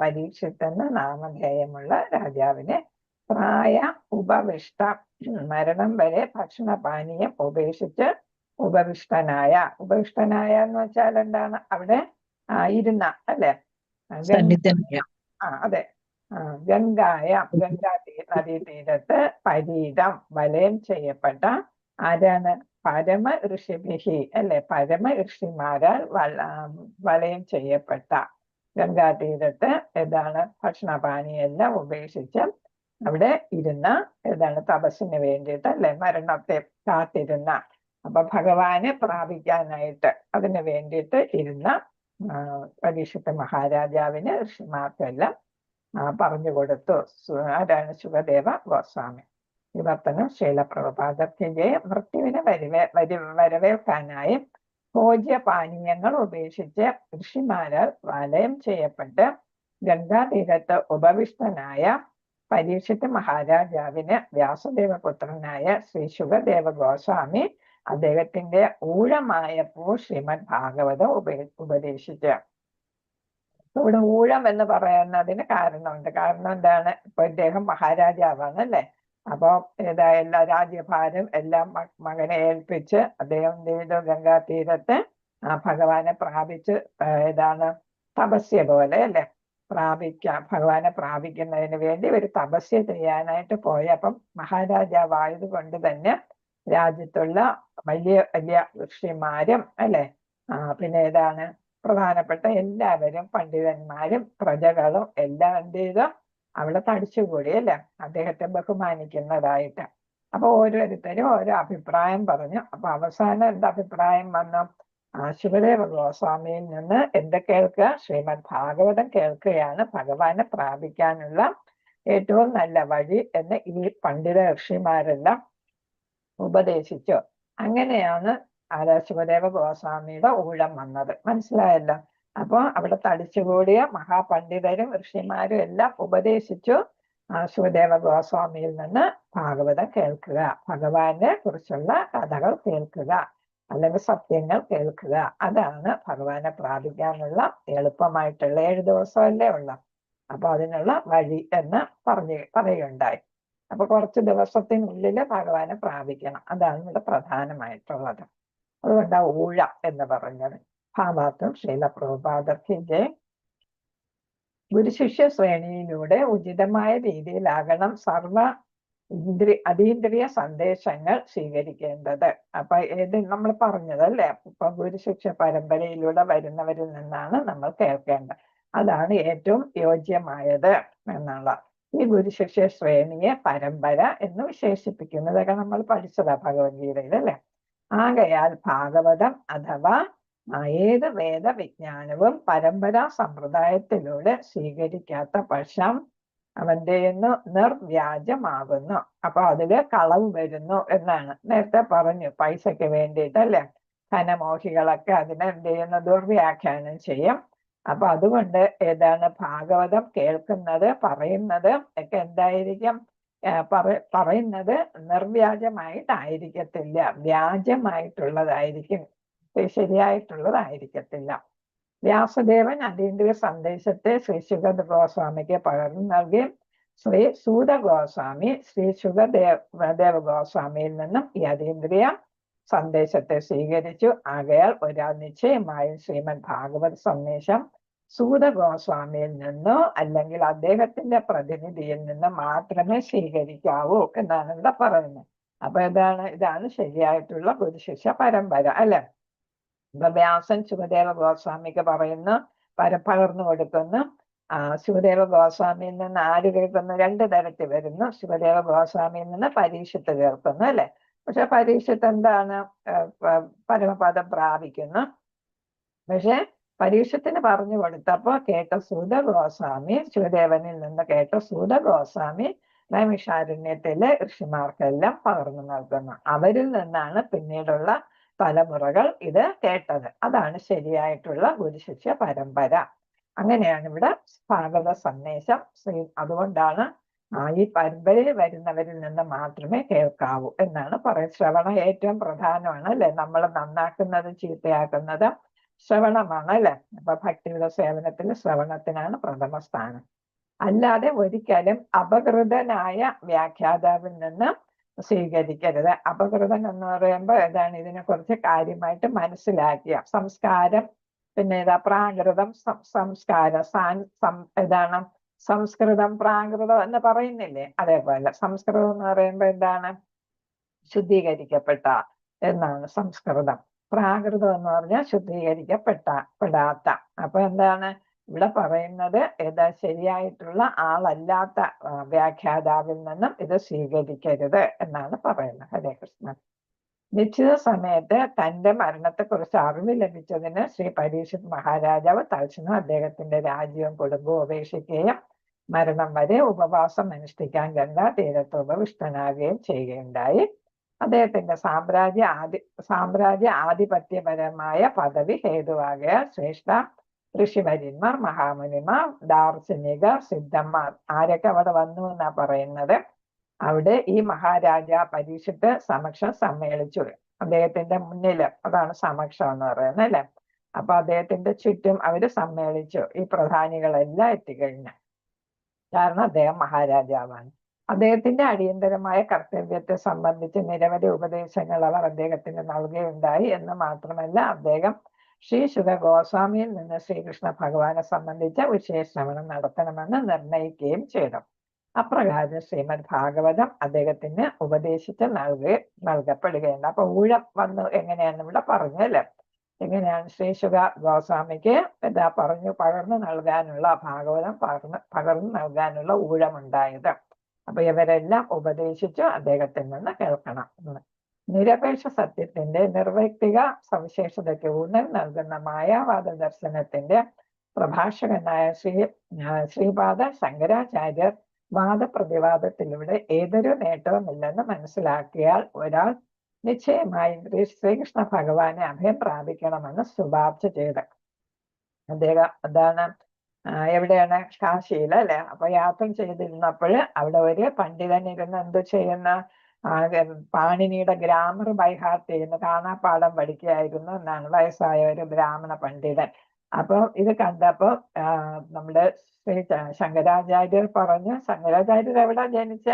പരീക്ഷിത്തെന്ന് നാമധേയമുള്ള രാജാവിനെ പ്രായ ഉപവിഷ്ട മരണം വരെ ഭക്ഷണപാനീയം ഉപേക്ഷിച്ച് ഉപവിഷ്ടനായ എന്ന് വെച്ചാൽ എന്താണ്? അവിടെ ഇരുന്ന അല്ലെ? അതെ. ഗംഗാ നദീതീരത്ത് പരീതം വലയം ചെയ്യപ്പെട്ട ആരാണ്? പരമ ഋഷിഭിഹി അല്ലെ? പരമ ഋഷിമാരാൽ വലയം ചെയ്യപ്പെട്ട ഗംഗാതീരത്ത് ഏതാണ്? ഭക്ഷണപാനീയെല്ലാം ഉപേക്ഷിച്ച് അവിടെ ഇരുന്ന ഏതാണ്? തപസ്സിന് വേണ്ടിയിട്ട് അല്ലെ? മരണത്തെ കാത്തിരുന്ന. അപ്പൊ ഭഗവാനെ പ്രാപിക്കാനായിട്ട് അതിന് വേണ്ടിയിട്ട് ഇരുന്ന പരീക്ഷിത്ത മഹാരാജാവിന് ഋഷിമാർക്കെല്ലാം പറഞ്ഞു കൊടുത്തു. ആരാണ്? ശുകദേവ ഗോസ്വാമി. വിവർത്തനം ശീലപ്രഭുപാദത്തിന്റെ മൃത്യുവിനെ വരവേൽക്കാനായി ഭോജ്യപാനീയങ്ങൾ ഉപേക്ഷിച്ച് ഋഷിമാരാൽ വലയം ചെയ്യപ്പെട്ട് ഗംഗാതീരത്ത് ഉപവിഷ്ടനായ പരീക്ഷിത്ത മഹാരാജാവിന് വ്യാസദേവപുത്രനായ ശ്രീ ശുകദേവ ഗോസ്വാമി അദ്ദേഹത്തിന്റെ ഊഴമായപ്പോൾ ശ്രീമദ് ഭാഗവതം ഉപദേശിച്ചു. ഇവിടെ ഊഴം എന്ന് പറയുന്നതിന് കാരണമുണ്ട്. കാരണം എന്താണ്? ഇപ്പൊ ഇദ്ദേഹം മഹാരാജാവാണ് അല്ലെ? അപ്പൊ എല്ലാ രാജ്യഭാരം എല്ലാം മകനെ ഏൽപ്പിച്ച് അദ്ദേഹം ഗംഗാ തീരത്ത് ഭഗവാനെ പ്രാപിച്ച് ഏതാണ് തപസ്യ പോലെ അല്ലെ ഭഗവാനെ പ്രാപിക്കുന്നതിന് വേണ്ടി ഒരു തപസ്യ ചെയ്യാനായിട്ട് പോയപ്പം മഹാരാജാവായത് കൊണ്ട് തന്നെ രാജ്യത്തുള്ള വലിയ വലിയ ഋഷിമാരും അല്ലെ പിന്നെ ഏതാണ് പ്രധാനപ്പെട്ട എല്ലാവരും പണ്ഡിതന്മാരും പ്രജകളും എല്ലാം എന്ത് ചെയ്തു? അവിടെ തടിച്ചുകൂടി അല്ലെ അദ്ദേഹത്തെ ബഹുമാനിക്കുന്നതായിട്ട്. അപ്പൊ ഓരോരുത്തരും ഓരോ അഭിപ്രായം പറഞ്ഞു. അപ്പൊ അവസാനം എന്താ അഭിപ്രായം വന്നു? ശുകദേവ ഗോസ്വാമിയിൽ നിന്ന് എന്ത് കേൾക്കുക? ശ്രീമദ് ഭാഗവതം കേൾക്കുകയാണ് ഭഗവാനെ പ്രാപിക്കാനുള്ള ഏറ്റവും നല്ല വഴി എന്ന് ഈ പണ്ഡിത ഋഷിമാരെല്ലാം ഉപദേശിച്ചു. അങ്ങനെയാണ് ശുകദേവ ഗോസ്വാമിയുടെ ഊഴം വന്നത്. മനസ്സിലായല്ലോ? അപ്പൊ അവിടെ തടിച്ചുകൂടിയ മഹാപണ്ഡിതരും ഋഷിമാരും എല്ലാം ഉപദേശിച്ചു ശുകദേവ ഗോസ്വാമിയിൽ നിന്ന് ഭാഗവതം കേൾക്കുക, ഭഗവാനെ കുറിച്ചുള്ള കഥകൾ കേൾക്കുക, അല്ലെങ്കിൽ സത്യങ്ങൾ കേൾക്കുക. അതാണ് ഭഗവാനെ പ്രാപിക്കാനുള്ള എളുപ്പമായിട്ടുള്ള 7 ദിവസമല്ലേ ഉള്ള. അപ്പൊ അതിനുള്ള വഴി എന്ന് പറയുകയുണ്ടായി. അപ്പൊ കുറച്ച് ദിവസത്തിനുള്ളില് ഭഗവാനെ പ്രാപിക്കണം. അതാണ് ഇവിടെ പ്രധാനമായിട്ടുള്ളത്. അതുകൊണ്ട് ഊഴ എന്ന് പറഞ്ഞത്. ഭാവാർത്ഥം ശീലപ്രഭുപാദർക്കിന്റെ ഗുരുശിഷ്യ ശ്രേണിയിലൂടെ ഉചിതമായ രീതിയിലാകണം സർവ അതീന്ദ്രിയ സന്ദേശങ്ങൾ സ്വീകരിക്കേണ്ടത്. അപ്പൊ ഏത് നമ്മൾ പറഞ്ഞത് അല്ലെ? ഇപ്പൊ ഗുരുശിക്ഷ പരമ്പരയിലൂടെ വരുന്നവരിൽ നിന്നാണ് നമ്മൾ കേൾക്കേണ്ടത്. അതാണ് ഏറ്റവും യോജ്യമായത് എന്നുള്ള. ഈ ഗുരുശിക്ഷ ശ്രേണിയെ പരമ്പര എന്ന് വിശേഷിപ്പിക്കുന്നതൊക്കെ നമ്മൾ പഠിച്ചതാ ഭഗവത്ഗീതയിൽ അല്ലെ. ആകയാൽ ഭാഗവതം അഥവാ ഏത് വേദവിജ്ഞാനവും പരമ്പരാ സമ്പ്രദായത്തിലൂടെ സ്വീകരിക്കാത്ത പക്ഷം അവന്റെ നിർവ്യാജമാകുന്നു. അപ്പൊ അതില് കളവ് വരുന്നു എന്നാണ് നേരത്തെ പറഞ്ഞു. പൈസക്ക് വേണ്ടിയിട്ടല്ലേ ധനമോഹികളൊക്കെ അതിനെ എന്ത് ചെയ്യുന്നു? ദുർവ്യാഖ്യാനം ചെയ്യും. അപ്പൊ അതുകൊണ്ട് ഏതാണ് ഭാഗവതം കേൾക്കുന്നത് പറയുന്നത് ഒക്കെ എന്തായിരിക്കും? പറയുന്നത് നിർവ്യാജമായിട്ടായിരിക്കത്തില്ല, വ്യാജമായിട്ടുള്ളതായിരിക്കും, ശരിയായിട്ടുള്ളതായിരിക്കത്തില്ല. വ്യാസദേവൻ അതീന്ദ്രിയ സന്ദേശത്തെ ശ്രീ ശുഗ ഗോസ്വാമിക്ക് പകർന്നു നൽകി. ശ്രീ സൂത ഗോസ്വാമി ശ്രീ ശുഗദേവ ഗോസ്വാമിയിൽ നിന്നും ഈ അതീന്ദ്രിയ സന്ദേശത്തെ സ്വീകരിച്ചു. ആകയാൽ ഒരാൾ നിശ്ചയമായും ശ്രീമദ് ഭാഗവത് സന്ദേശം സൂത ഗോസ്വാമിയിൽ നിന്നോ അല്ലെങ്കിൽ അദ്ദേഹത്തിന്റെ പ്രതിനിധിയിൽ നിന്ന് മാത്രമേ സ്വീകരിക്കാവൂ എന്നാണ് ഇവിടെ പറയുന്നത്. അപ്പൊ ഇതാണ് ശരിയായിട്ടുള്ള ഗുരുശിഷ്യ പരമ്പര, അല്ലെ? ഇപ്പൊ വ്യാസൻ ശുകദേവ ഗോസ്വാമിക്ക് പറയുന്നു, പകർന്നു കൊടുക്കുന്നു. ശുകദേവ ഗോസ്വാമിയിൽ നിന്ന് ആര് കേൾക്കുന്നു? 2 തരത്തിൽ വരുന്നു. ശുകദേവ ഗോസ്വാമിയിൽ നിന്ന് പരീക്ഷത്ത് കേൾക്കുന്നു, അല്ലെ? പക്ഷെ പരീക്ഷത്ത് എന്താണ്? പരമപദം പ്രാപിക്കുന്നു. പക്ഷെ പരീക്ഷത്തിന് പറഞ്ഞു കൊടുത്തപ്പോ കേട്ട സൂത ഗോസ്വാമി, ശിവദേവനിൽ നിന്ന് കേട്ട സൂത ഗോസ്വാമി നൈമിഷാരണ്യത്തിലെ ഋഷിമാർക്കെല്ലാം പകർന്നു നൽകുന്നു. അവരിൽ നിന്നാണ് പിന്നീടുള്ള തലമുറകൾ ഇത് കേട്ടത്. അതാണ് ശരിയായിട്ടുള്ള ഗുരുശിഷ്യ പരമ്പര. അങ്ങനെയാണ് ഇവിടെ ഭാഗവത സന്ദേശം. അതുകൊണ്ടാണ് ഈ പരമ്പരയിൽ വരുന്നവരിൽ നിന്ന് മാത്രമേ കേൾക്കാവൂ എന്നാണ് പറയുന്നത്. ശ്രവണം ഏറ്റവും പ്രധാനമാണ്, അല്ലെ? നമ്മൾ നന്നാക്കുന്നതും ചീത്തയാക്കുന്നത് ശ്രവണമാണ്, അല്ലെ? അപ്പൊ ഭക്തിയുടെ സേവനത്തിൽ ശ്രവണത്തിനാണ് പ്രഥമ സ്ഥാനം. അല്ലാതെ ഒരിക്കലും അപകൃതനായ വ്യാഖ്യാതാവിൽ നിന്ന് സ്വീകരിക്കരുത്. അപകൃതൻ എന്ന് പറയുമ്പോൾ ഏതാണ്? ഇതിനെ കുറിച്ച് കാര്യമായിട്ട് മനസ്സിലാക്കിയ സംസ്കാരം, പിന്നെ പ്രാകൃതം, സംസ്കാരം, ഏതാണ്? സംസ്കൃതം, പ്രാകൃതം എന്ന് പറയുന്നില്ലേ? അതേപോലെ സംസ്കൃതം എന്ന് പറയുമ്പോൾ എന്താണ്? ശുദ്ധീകരിക്കപ്പെട്ട എന്നാണ് സംസ്കൃതം. പ്രാകൃതം എന്ന് പറഞ്ഞാൽ ശുദ്ധീകരിക്കപ്പെടാത്ത. അപ്പൊ എന്താണ് ഇവിടെ പറയുന്നത്? ശരിയായിട്ടുള്ള ആളല്ലാത്ത വ്യാഖ്യാതാവിൽ നിന്നും ഇത് സ്വീകരിക്കരുത് എന്നാണ് പറയുന്നത്. ഹരേ കൃഷ്ണൻ. നിശ്ചിത സമയത്ത് തന്റെ മരണത്തെക്കുറിച്ച് അറിവ് ലഭിച്ചതിന് ശ്രീ പരീക്ഷിത് മഹാരാജാവ് തൽക്ഷണം അദ്ദേഹത്തിന്റെ രാജ്യവും കുടുംബവും ഉപേക്ഷിക്കുകയും മരണം വരെ ഉപവാസം അനുഷ്ഠിക്കാൻ ഗംഗാ തീരത്ത് ഉപവിഷ്ടനാകുകയും ചെയ്യുകയുണ്ടായി. അദ്ദേഹത്തിന്റെ സാമ്രാജ്യ ആധിപത്യപരമായ പദവി ഹേതുവാകയാൽ ശ്രേഷ്ഠ ഋഷിവര്യന്മാർ, മഹാമുനിമാർ, ദാർശനികർ, സിദ്ധന്മാർ ആരൊക്കെ അവിടെ വന്നു എന്നാ പറയുന്നത്. അവിടെ ഈ മഹാരാജ പരീക്ഷിത്ത് സമക്ഷം സമ്മേളിച്ചു. അദ്ദേഹത്തിന്റെ മുന്നില്, അതാണ് സമക്ഷം എന്ന് പറയുന്നത്, അല്ലെ? അപ്പൊ അദ്ദേഹത്തിന്റെ ചുറ്റും അവര് സമ്മേളിച്ചു. ഈ പ്രധാനികളെല്ലാം എത്തിക്കഴിഞ്ഞു. കാരണം അദ്ദേഹം മഹാരാജാവാണ്. അദ്ദേഹത്തിന്റെ അടിയന്തരമായ കർത്തവ്യത്തെ സംബന്ധിച്ച് നിരവധി ഉപദേശങ്ങൾ അവർ അദ്ദേഹത്തിന് നൽകുകയുണ്ടായി. എന്ന് മാത്രമല്ല, അദ്ദേഹം ശ്രീ ശുഗ ഗോസ്വാമിയിൽ നിന്ന് ശ്രീകൃഷ്ണ ഭഗവാനെ സംബന്ധിച്ച വിശേഷണം നടത്തണമെന്ന് നിർണയിക്കുകയും ചെയ്തു. അപ്രകാരം ശ്രീമദ് ഭാഗവതം അദ്ദേഹത്തിന് ഉപദേശിച്ച് നൽകപ്പെടുകയുണ്ട്. അപ്പൊ ഊഴം വന്നു എങ്ങനെയാണെന്ന് ഇവിടെ പറഞ്ഞു, അല്ലെ? എങ്ങനെയാണ് ശ്രീ ശുഗ ഗോസ്വാമിക്ക് പകർന്നു നൽകാനുള്ള ഭാഗവതം പകർന്നു നൽകാനുള്ള ഊഴമുണ്ടായത്. അപ്പൊ ഇവരെല്ലാം ഉപദേശിച്ചു അദ്ദേഹത്തിൽ നിന്ന് കേൾക്കണം. നിരപേക്ഷ സത്യത്തിന്റെ നിർവൈക്തിക സവിശേഷതയ്ക്ക് ഊന്നൽ നൽകുന്ന മായാവാദ ദർശനത്തിന്റെ പ്രഭാഷകനായ ശ്രീപാദ ശങ്കരാചാര്യർ വാദപ്രതിവാദത്തിലൂടെ ഏതൊരു നേട്ടവുമില്ലെന്ന് മനസ്സിലാക്കിയാൽ ഒരാൾ നിശ്ചയമായും ശ്രീകൃഷ്ണ ഭഗവാനെ അഭയം പ്രാപിക്കണമെന്ന് ശുപാർശ ചെയ്ത് അദ്ദേഹം അതാണ് എവിടെയാണ്? കാശിയിൽ, അല്ലെ? അപ്പൊ യാത്ര ചെയ്തിരുന്നപ്പോൾ അവിടെ ഒരു പണ്ഡിതൻ ഇരുന്ന് എന്ത് ചെയ്യുന്ന പാണിനിയുടെ ഗ്രാമർ ബൈഹാർട്ട് ചെയ്യുന്ന കാണാപ്പാഠം പഠിക്കുകയായിരുന്നു എന്നാണ് വയസ്സായ ഒരു ബ്രാഹ്മണ പണ്ഡിതൻ. അപ്പൊ ഇത് കണ്ടപ്പോ നമ്മുടെ ശ്രീ ശങ്കരാചാര്യർ പറഞ്ഞു, ശങ്കരാചാര്യർ എവിടെ ജനിച്ച?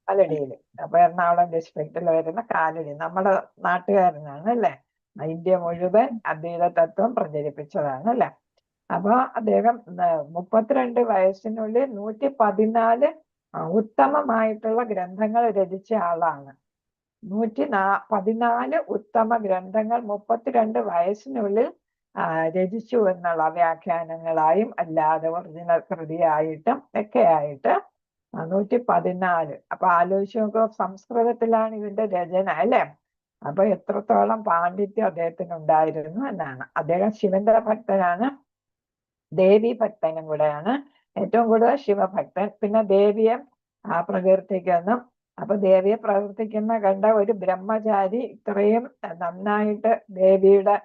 കാലടിയില്. അപ്പൊ എറണാകുളം ഡിസ്ട്രിക്റ്റിൽ വരുന്ന കാലടി നമ്മുടെ നാട്ടുകാരനാണ്, അല്ലെ? ഇന്ത്യ മുഴുവൻ അദ്വൈത തത്വം പ്രചരിപ്പിച്ചതാണ്, അല്ലെ? അപ്പൊ അദ്ദേഹം 32 വയസ്സിനുള്ളിൽ 114 ഉത്തമമായിട്ടുള്ള ഗ്രന്ഥങ്ങൾ രചിച്ച ആളാണ്. 114 ഉത്തമ ഗ്രന്ഥങ്ങൾ 32 വയസ്സിനുള്ളിൽ രചിച്ചു എന്നുള്ള വ്യാഖ്യാനങ്ങളായും അല്ലാതെ ഒറിജിനൽ കൃതിയായിട്ടും ഒക്കെ ആയിട്ട് 114. അപ്പൊ ആലോചിച്ച് നോക്കുക, സംസ്കൃതത്തിലാണ് ഇതിന്റെ രചന, അല്ലെ? അപ്പൊ എത്രത്തോളം പാണ്ഡിത്യം അദ്ദേഹത്തിന് ഉണ്ടായിരുന്നു എന്നാണ്. അദ്ദേഹം ശിവന്റെ ഭക്തനാണ്, ദേവി ഭക്തനും കൂടെയാണ്. ഏറ്റവും കൂടുതൽ ശിവഭക്തൻ, പിന്നെ ദേവിയെ പ്രകീർത്തിക്കുന്നു. അപ്പൊ ദേവിയെ പ്രവർത്തിക്കുന്ന കണ്ട ഒരു ബ്രഹ്മചാരി ഇത്രയും നന്നായിട്ട് ദേവിയുടെ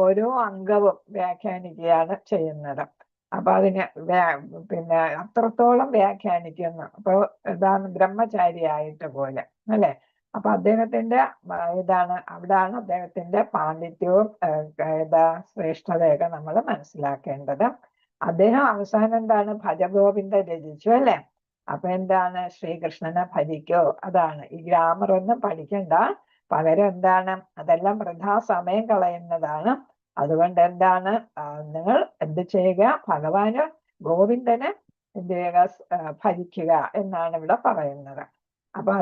ഓരോ അംഗവും വ്യാഖ്യാനിക്കുകയാണ് ചെയ്യുന്നത്. അപ്പൊ അതിന് പിന്നെ അത്രത്തോളം വ്യാഖ്യാനിക്കുന്നു. അപ്പൊ ബ്രഹ്മചാരി ആയിട്ട് പോലെ, അല്ലെ? അപ്പൊ അദ്ദേഹത്തിന്റെ അവിടാണ് അദ്ദേഹത്തിന്റെ പാണ്ഡിത്യവും ശ്രേഷ്ഠതയൊക്കെ നമ്മൾ മനസ്സിലാക്കേണ്ടത്. അദ്ദേഹം അവസാനം എന്താണ് ഭജഗോവിന്ദ രചിച്ചു അല്ലെ. അപ്പൊ എന്താണ് ശ്രീകൃഷ്ണനെ ഭജിക്കോ, അതാണ്. ഈ ഗ്രാമർ ഒന്നും പഠിക്കണ്ട, പകരം എന്താണ് അതെല്ലാം വൃഥാ സമയം കളയുന്നതാണ്. അതുകൊണ്ട് എന്താണ് നിങ്ങൾ എന്ത് ചെയ്യുക, ഭഗവാന് ഗോവിന്ദനെ എന്ത് ചെയ്യുക, ഭജിക്കുക എന്നാണ് ഇവിടെ പറയുന്നത്. അപ്പൊ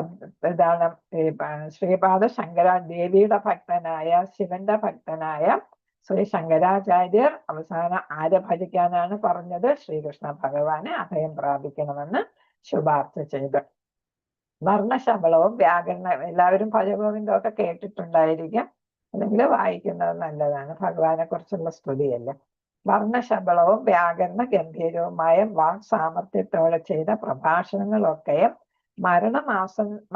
ഇതാണ് ശ്രീപാദ ദേവിയുടെ ഭക്തനായ ശിവന്റെ ഭക്തനായ ശ്രീ ശങ്കരാചാര്യർ അവസാനം ആരെ ഭജിക്കാനാണ് പറഞ്ഞത്? ശ്രീകൃഷ്ണ ഭഗവാനെ അഭയം പ്രാപിക്കണമെന്ന് ശുപാർശ ചെയ്തു. വർണ്ണശബളവും വ്യാകരണം, എല്ലാവരും ഭജഗോവിന്ദമൊക്കെ കേട്ടിട്ടുണ്ടായിരിക്കും, അല്ലെങ്കിൽ വായിക്കുന്നത് നല്ലതാണ്. ഭഗവാനെ കുറിച്ചുള്ള സ്തുതിയല്ലേ. വർണ്ണശബളവും വ്യാകരണ ഗംഭീരവുമായ വാക് സാമർത്ഥ്യത്തോടെ ചെയ്ത പ്രഭാഷണങ്ങളൊക്കെയും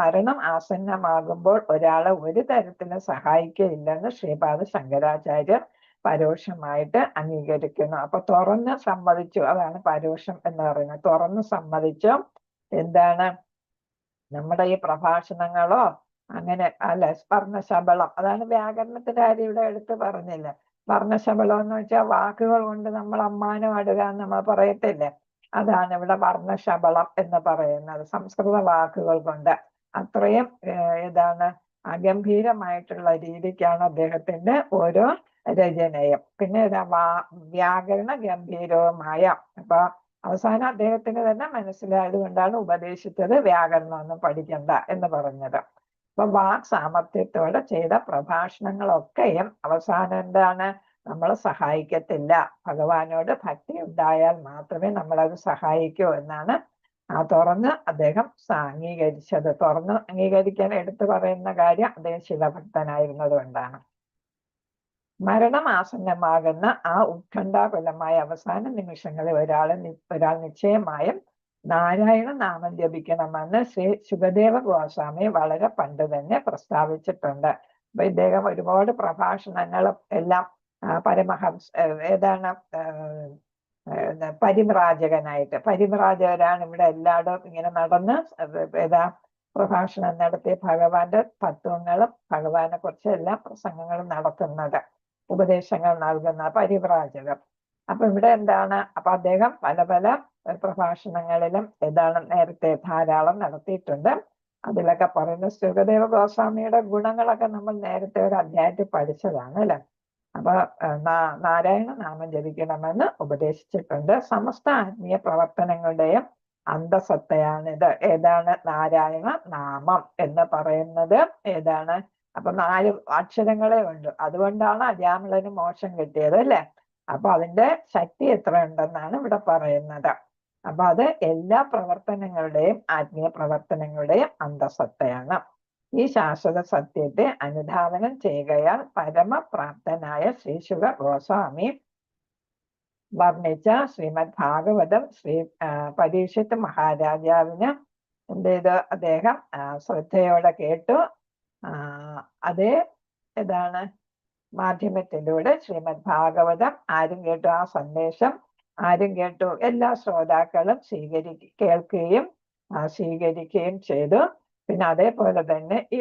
മരണം ആസന്നമാകുമ്പോൾ ഒരാളെ ഒരു തരത്തിലും സഹായിക്കുകയില്ലെന്ന് ശ്രീപാദ ശങ്കരാചാര്യർ പരോക്ഷമായിട്ട് അംഗീകരിക്കുന്നു. അപ്പൊ തുറന്ന് സമ്മതിച്ചു, അതാണ് പരോക്ഷം എന്ന് പറയുന്നത്. തുറന്ന് സമ്മതിച്ചു എന്താണ് നമ്മുടെ ഈ പ്രഭാഷണങ്ങളോ അങ്ങനെ അല്ല, വർണ്ണശബളം, അതാണ് വ്യാകരണത്തിന്റെ കാര്യം ഇവിടെ എടുത്ത് പറഞ്ഞില്ല. വർണ്ണശബളം എന്ന് വെച്ചാൽ വാക്കുകൾ കൊണ്ട് നമ്മൾ അമ്മാനമാടുക എന്ന് നമ്മൾ പറയത്തില്ലേ, അതാണ് ഇവിടെ വർണ്ണശബളം എന്ന് പറയുന്നത്. സംസ്കൃത വാക്കുകൾ കൊണ്ട് അത്രയും അഗംഭീരമായിട്ടുള്ള രീതിക്കാണ് അദ്ദേഹത്തിന്റെ ഓരോ രചനയും. പിന്നെ വ്യാകരണ ഗംഭീരവുമായ, അപ്പൊ അവസാനം അദ്ദേഹത്തിന് തന്നെ മനസ്സിലായത് കൊണ്ടാണ് ഉപദേശിച്ചത് വ്യാകരണമൊന്നും പഠിക്കണ്ട എന്ന് പറഞ്ഞത്. അപ്പൊ വാക് സാമർത്ഥ്യത്തോടെ ചെയ്ത പ്രഭാഷണങ്ങളൊക്കെയും അവസാനം എന്താണ് നമ്മളെ സഹായിക്കത്തില്ല. ഭഗവാനോട് ഭക്തി ഉണ്ടായാൽ മാത്രമേ നമ്മളത് സഹായിക്കൂ എന്നാണ് തുറന്ന് അദ്ദേഹം അംഗീകരിച്ചത്. തുറന്ന് അംഗീകരിക്കാൻ എടുത്തു പറയുന്ന കാര്യം അദ്ദേഹം ശിവഭക്തനായിരുന്നത് കൊണ്ടാണ്. മരണം ആസന്നമാകുന്ന ആ ഉത്കണ്ഠാകുലമായ അവസാന നിമിഷങ്ങളിൽ ഒരാൾ നിശ്ചയമായും നാരായണ നാമം ജപിക്കണമെന്ന് ശ്രീ ശുകദേവ ഗോസ്വാമി വളരെ പണ്ട് തന്നെ പ്രസ്താവിച്ചിട്ടുണ്ട്. അപ്പൊ ഇദ്ദേഹം ഒരുപാട് പ്രഭാഷണങ്ങളും എല്ലാം പരിമ്രാജകരാണ് ഇവിടെ എല്ലായിടവും ഇങ്ങനെ നടന്ന് പ്രഭാഷണം നടത്തി ഭഗവാന്റെ തത്വങ്ങളും ഭഗവാനെ കുറിച്ച് എല്ലാ പ്രസംഗങ്ങളും നടത്തുന്നത്, ഉപദേശങ്ങൾ നൽകുന്ന പരിവ്രാജകർ. അപ്പൊ ഇവിടെ എന്താണ്, അപ്പൊ അദ്ദേഹം പല പല പ്രഭാഷണങ്ങളിലും നേരത്തെ ധാരാളം നടത്തിയിട്ടുണ്ട്. അതിലൊക്കെ പറയുന്ന സുഖദേവ ഗോസ്വാമിയുടെ ഗുണങ്ങളൊക്കെ നമ്മൾ നേരത്തെ ഒരു അധ്യായത്തിൽ പഠിച്ചതാണ് അല്ലെ. അപ്പൊ നാരായണ നാമം ജപിക്കണമെന്ന് ഉപദേശിച്ചിട്ടുണ്ട്. സമസ്ത ആത്മീയ പ്രവർത്തനങ്ങളുടെയും അന്തസത്തയാണിത്. നാരായണ നാമം എന്ന് പറയുന്നത് അപ്പൊ 4 അക്ഷരങ്ങളെ ഉണ്ട്. അതുകൊണ്ടാണ് അജാമിളന് മോക്ഷം കിട്ടിയത് അല്ലെ. അപ്പൊ അതിന്റെ ശക്തി എത്ര ഉണ്ടെന്നാണ് ഇവിടെ പറയുന്നത്. അപ്പൊ അത് എല്ലാ പ്രവർത്തനങ്ങളുടെയും ആത്മീയ പ്രവർത്തനങ്ങളുടെയും അന്തസത്തയാണ്. ഈ ശാശ്വത സത്യത്തെ അനുധാവനം ചെയ്യുകയാൽ പരമപ്രാപ്തനായ ശ്രീ ശുക ഗോസ്വാമി വർണ്ണിച്ച ശ്രീമദ് ഭാഗവതം പരീക്ഷിത് മഹാരാജാവിന് അദ്ദേഹം ശ്രദ്ധയോടെ കേട്ടു. അതേ മാധ്യമത്തിലൂടെ ശ്രീമദ് ഭാഗവതം ആരും കേട്ടു, ആ സന്ദേശം ആരും കേട്ടു, എല്ലാ ശ്രോതാക്കളും കേൾക്കുകയും സ്വീകരിക്കുകയും ചെയ്തു. പിന്നെ അതേപോലെ തന്നെ ഈ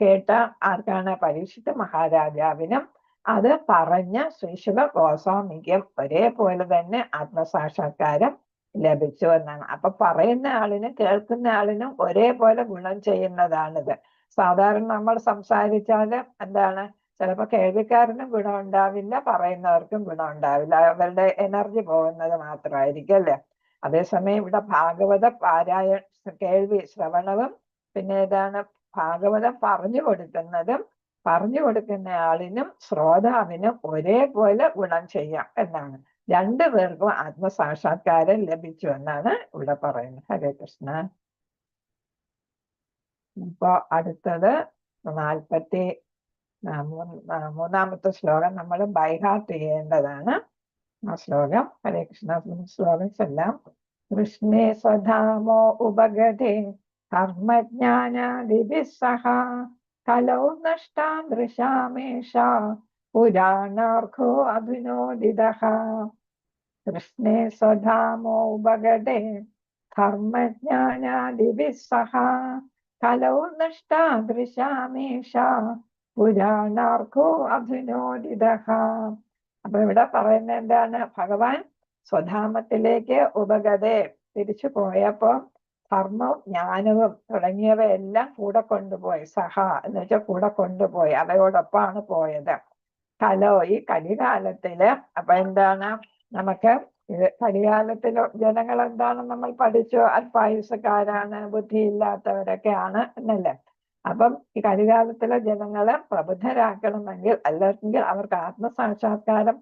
കേട്ട ആർക്കാണ്? പരീക്ഷിത് മഹാരാജാവിനും അത് പറഞ്ഞ ശ്രീ ശുക ഗോസ്വാമിക്കും ഒരേപോലെ തന്നെ ആത്മസാക്ഷാത്കാരം ലഭിച്ചു എന്നാണ്. അപ്പൊ പറയുന്ന ആളിനും കേൾക്കുന്ന ആളിനും ഒരേപോലെ ഗുണം ചെയ്യുന്നതാണിത്. സാധാരണ നമ്മൾ സംസാരിച്ചാല് ചിലപ്പോൾ കേൾവിക്കാരനും ഗുണം ഉണ്ടാവില്ല, പറയുന്നവർക്കും ഗുണം ഉണ്ടാവില്ല, അവരുടെ എനർജി പോകുന്നത് മാത്രമായിരിക്കും അല്ലെ. അതേസമയം ഇവിടെ ഭാഗവത കേൾവി ശ്രവണവും പിന്നെ ഭാഗവതം പറഞ്ഞു കൊടുക്കുന്ന ആളിനും ശ്രോതാവിനും ഒരേപോലെ ഗുണം ചെയ്യാം എന്നാണ്. 2 പേർക്കും ആത്മസാക്ഷാത്കാരം ലഭിച്ചു എന്നാണ് ഇവിടെ പറയുന്നത്. ഹരേ കൃഷ്ണ. ഇപ്പൊ അടുത്തത് 43ാമത്തെ ശ്ലോകം നമ്മൾ ബൈഹാർട്ട് ചെയ്യേണ്ടതാണ്. ആ ശ്ലോകം ഹരേ കൃഷ്ണ. ശ്ലോകംസ് എല്ലാം കൃഷ്ണേ സ്വധാമോ ഉപഗതേ കർമ്മജ്ഞാനാദിഭിഃ സഹ കലൗ നഷ്ടാൻ ദൃശാമേഷ പുരാണാർഘോ അഭിനോദിതഃ. കൃഷ്ണേ സ്വധാമോ ഉപഗതേ കർമ്മജ്ഞാനാദിഭിഃ സഹ കലൗ നഷ്ടാദൃശാമേഷ പുരാണാർക്കോ അധുനോദിതഃ. അപ്പൊ ഇവിടെ പറയുന്നത് എന്താണ്? ഭഗവാൻ സ്വധാമത്തിലേക്ക് ഉപഗതേ തിരിച്ചു പോയപ്പോ ധർമ്മവും ജ്ഞാനവും തുടങ്ങിയവയെല്ലാം കൂടെ കൊണ്ടുപോയി. സഹ എന്ന് വെച്ചാൽ കൂടെ കൊണ്ടുപോയി, അവയോടൊപ്പമാണ് പോയത്. കലോ ഈ കലികാലത്തില് അപ്പൊ എന്താണ് നമുക്ക് കലികാലത്തിലെ ജനങ്ങൾ എന്താണ് നമ്മൾ പഠിച്ചു? അല്പായുസക്കാരാണ്, ബുദ്ധിയില്ലാത്തവരൊക്കെയാണ് എന്നല്ലേ. അപ്പം ഈ കലികാലത്തിലെ ജനങ്ങളെ പ്രബുദ്ധരാക്കണമെങ്കിൽ, അല്ലെങ്കിൽ അവർക്ക് ആത്മസാക്ഷാത്കാരം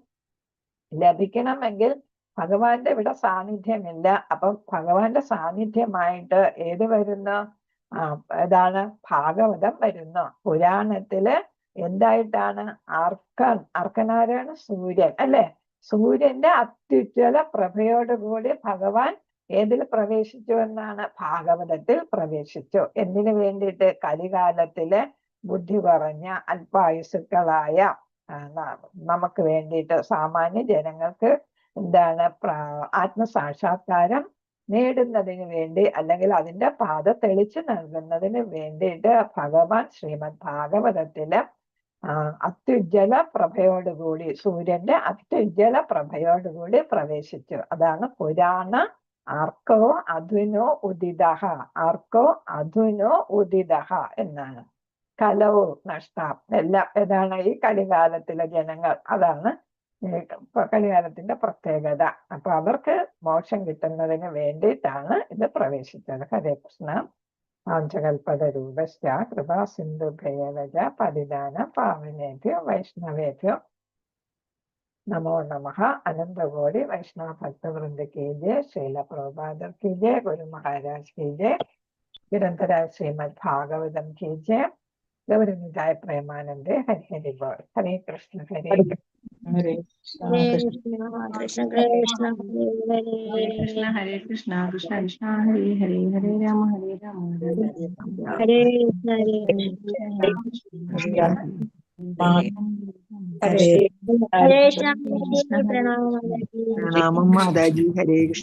ലഭിക്കണമെങ്കിൽ ഭഗവാന്റെ ഇവിടെ സാന്നിധ്യമില്ല. അപ്പം ഭഗവാന്റെ സാന്നിധ്യമായിട്ട് ഏത് വരുന്നു? ഏതാണ്? ഭാഗവതം വരുന്നു. പുരാണത്തില് എന്തായിട്ടാണ്? അർക്കനാരാണ്? സൂര്യൻ അല്ലെ. സൂര്യന്റെ അത്യുജ്വല പ്രഭയോടുകൂടി ഭഗവാൻ ഏതിൽ പ്രവേശിച്ചു എന്നാണ്? ഭാഗവതത്തിൽ പ്രവേശിച്ചു. എന്തിനു വേണ്ടിയിട്ട്? കലികാലത്തിലെ ബുദ്ധി കുറഞ്ഞ അല്പായുസുക്കളായ നമുക്ക് വേണ്ടിയിട്ട്, സാമാന്യ ജനങ്ങൾക്ക് എന്താണ് ആത്മസാക്ഷാത്കാരം നേടുന്നതിന് വേണ്ടി, അല്ലെങ്കിൽ അതിന്റെ പാത തെളിച്ചു നൽകുന്നതിന് വേണ്ടിയിട്ട് ഭഗവാൻ ശ്രീമദ് ഭാഗവതത്തില് അത്യുജ്വല പ്രഭയോടുകൂടി, സൂര്യന്റെ അത്യുജ്വല പ്രഭയോടുകൂടി പ്രവേശിച്ചു. അതാണ് പുരാണ ആർക്കോ അധുനോ ഉദിതഃ. ആർക്കോ അധുനോ ഉദിതഃ എന്നാണ്. കലോ നഷ്ടം എല്ലാം ഏതാണ്? ഈ കലികാലത്തിലെ ജനങ്ങൾ. അതാണ് കലികാലത്തിന്റെ പ്രത്യേകത. അപ്പൊ അവർക്ക് മോക്ഷം കിട്ടുന്നതിന് വേണ്ടിയിട്ടാണ് ഇത് പ്രവേശിച്ചത്. ഹരേ കൃഷ്ണ. പാഞ്ചകൽപതരൂപശ്ച കൃപാ സിന്ധുഭ്യവച പതിദാന പാവനേഭ്യോ വൈഷ്ണവേഭ്യോ നമോ നമഃ. അനന്തകോടി വൈഷ്ണവ ഭക്തവൃന്ദ കി ജയ. ശ്രീല പ്രഭുപാദർ കി ജയ. ഗുരു മഹാരാജ് കി ജയ. നിരന്തരായ ശ്രീമദ് ഭാഗവതം കി ജയ. ഗൗരനിതായ പ്രേമാനന്ദേ. ഹരി ഹരി ബോൾ. ഹരേ കൃഷ്ണ. ഹരേ ഹരേ കൃഷ്ണ കൃഷ്ണ കൃഷ്ണ കൃഷ്ണ കൃഷ്ണ ഹരേ ഹരേ ഹരേ കൃഷ്ണ കൃഷ്ണ കൃഷ്ണ ഹരേ ഹരേ ഹരേ രാമ ഹരേ രാമ ഹരേ കൃഷ്ണ ഹരേ ഹരേ ഹരേ കൃഷ്ണ പ്രണാമം. രാമം മാതാജി ഹരേ കൃഷ്ണ.